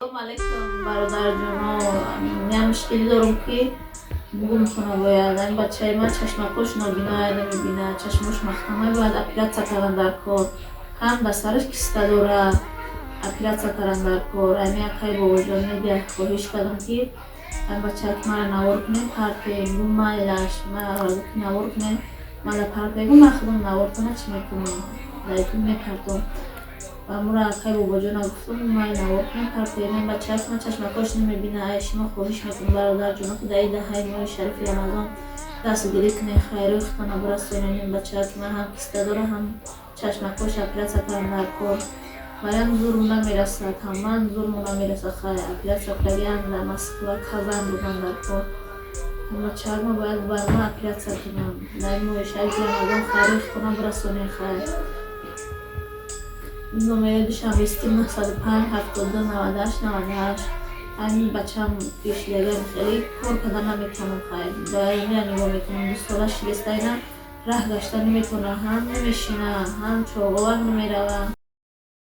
السلام علیکم برادر جان. من مشکلی دارم که بگم خونه باید این بچه من چشمکش نابینا نمیبینه، چشمش مختمه باید اپیراتسیا کردن در کار، هم به سرش کیسته داره اپیراتسیا کردن در کار. امی اکای بابا جان میگه خواهش کردم که این بچه که مرا نوار کنیم پرکه گم مایلش مرا نوار کنیم مالا پرکه گم مخدوم نوار کنه چی میکنم دایتون میکردم و مرا اکای بابا جان گفتم مای نوار کنیم پرکه این بچه که من چشمکش نمیبینه. ایش ما خواهش میکنم برادر جان که در دهه ماه شریف رمضان دست گیری کنه خیری خطانه برسونیم این بچه که من هم کیسته داره هم چشمکش اپیراتسیا کردن در کار. برایم زور نمیرسد، من زور نمیرسد خیلی اپیراتسیا کردن در مسکو کازان بودن در کار. اما چرا باید بر ما اپیراتسیا کنم در ماه شریف رمضان خیری خطانه برسونیم خیلی. نمره دوشم بیستیم 905 72 98 98. همین بچه هم پیش لگه خیلی کار کردن نمیتونم خیلی دائمی نگاه میکنم 2 سالش شکسته اینا راه گشته نمیتونه، هم نمیشینه هم چوغوار نمیروه.